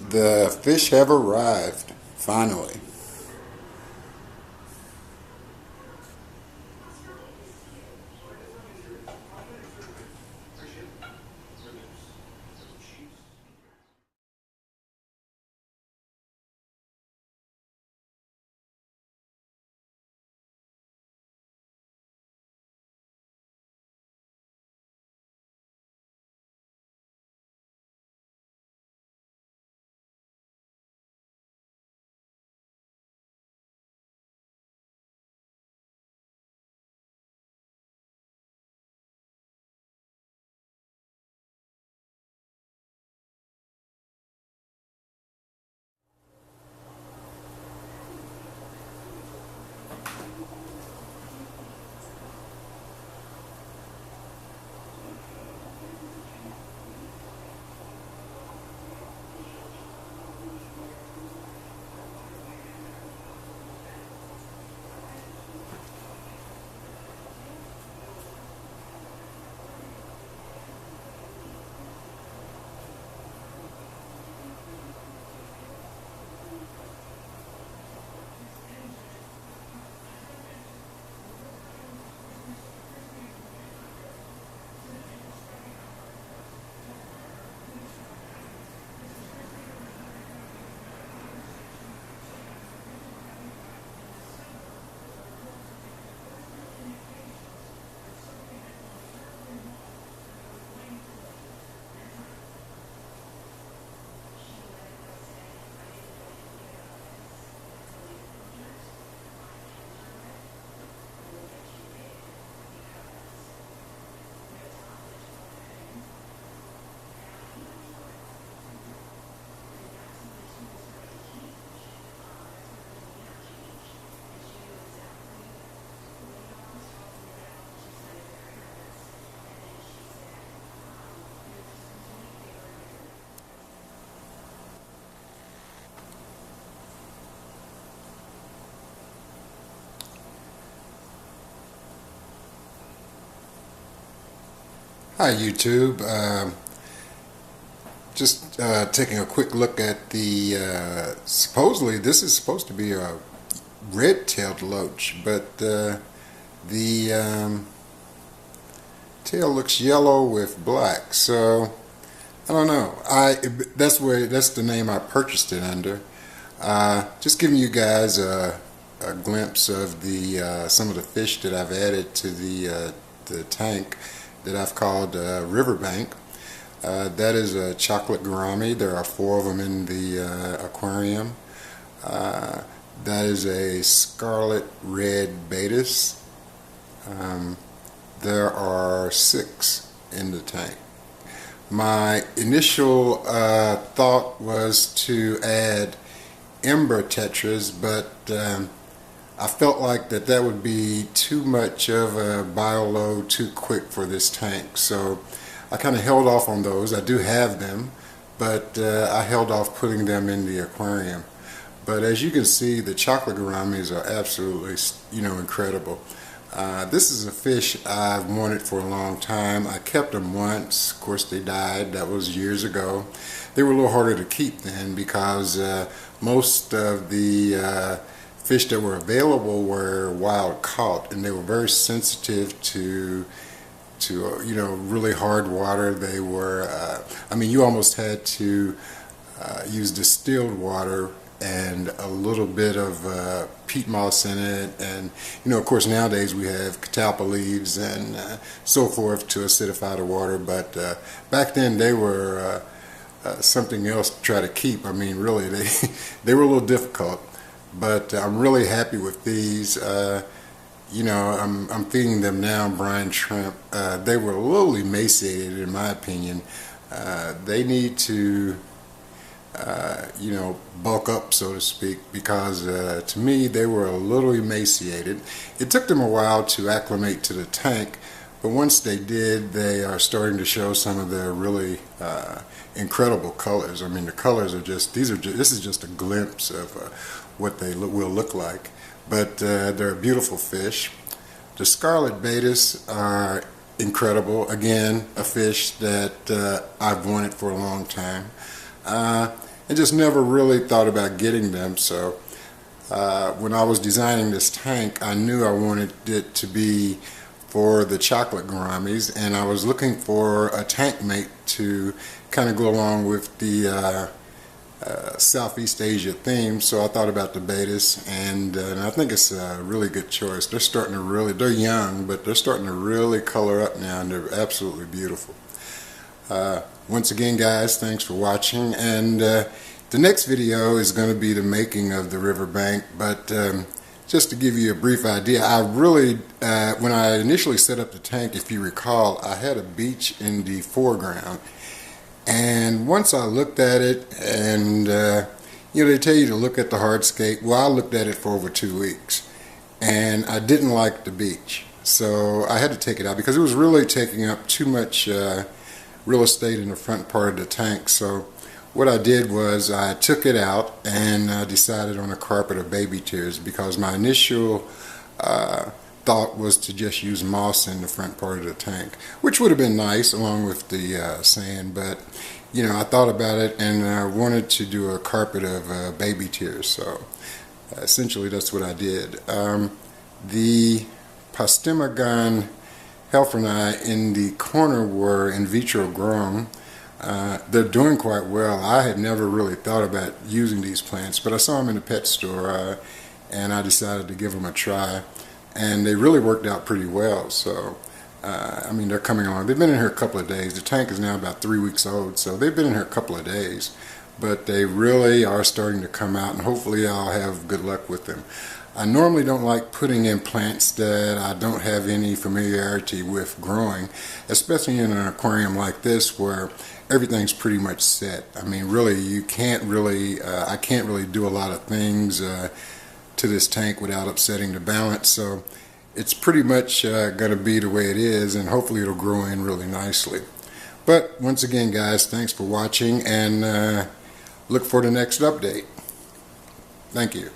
The fish have arrived, finally. Hi YouTube. Just taking a quick look at the supposedly this is supposed to be a red-tailed loach, but the tail looks yellow with black, so I don't know. That's the name I purchased it under. Just giving you guys a glimpse of the some of the fish that I've added to the tank that I've called Riverbank. That is a chocolate gourami. There are 4 of them in the aquarium. That is a scarlet red baetis. There are 6 in the tank. My initial thought was to add ember tetras, but I felt like that would be too much of a bioload too quick for this tank, so I kind of held off on those. I do have them, but I held off putting them in the aquarium. But as you can see, the chocolate gouramis are absolutely, incredible. This is a fish I've wanted for a long time. I kept them once. Of course, they died. That was years ago. They were a little harder to keep then because most of the fish that were available were wild caught, and they were very sensitive to really hard water. They were you almost had to use distilled water and a little bit of peat moss in it, and of course nowadays we have catalpa leaves and so forth to acidify the water, but back then they were something else to try to keep. Really they were a little difficult. But I'm really happy with these. I'm feeding them now brine shrimp. They were a little emaciated in my opinion. They need to, bulk up, so to speak, because to me they were a little emaciated. It took them a while to acclimate to the tank, but once they did, they are starting to show some of their really incredible colors. The colors are just, this is just a glimpse of what they will look like, but they're a beautiful fish. The scarlet baetis are incredible. Again, a fish that I've wanted for a long time. and just never really thought about getting them. So when I was designing this tank, I knew I wanted it to be for the chocolate gouramis, and I was looking for a tank mate to kind of go along with the Southeast Asia theme. So I thought about the betas, and I think it's a really good choice. They're starting to really, they're young, but they're starting to really color up now, and they're absolutely beautiful. Once again, guys, thanks for watching, and the next video is going to be the making of the riverbank, but just to give you a brief idea, I really, when I initially set up the tank, if you recall, I had a beach in the foreground. And once I looked at it, and you know, they tell you to look at the hardscape. Well, I looked at it for over 2 weeks, and I didn't like the beach. So I had to take it out because it was really taking up too much real estate in the front part of the tank. So what I did was I took it out and decided on a carpet of baby tears, because my initial thought was to just use moss in the front part of the tank, which would have been nice along with the sand, but you know, I thought about it and I wanted to do a carpet of baby tears. So essentially that's what I did. The Pseudogastromyzon helfreni in the corner were in vitro grown. They're doing quite well. I had never really thought about using these plants, but I saw them in the pet store and I decided to give them a try, and they really worked out pretty well. So I mean, they're coming along. They've been in here a couple of days. The tank is now about 3 weeks old, so they've been in here a couple of days, but they really are starting to come out, and hopefully I'll have good luck with them. I normally don't like putting in plants that I don't have any familiarity with growing, especially in an aquarium like this where everything's pretty much set. I mean, really, you can't really, I can't really do a lot of things to this tank without upsetting the balance. So it's pretty much going to be the way it is, and hopefully it'll grow in really nicely. But once again, guys, thanks for watching, and look for the next update. Thank you.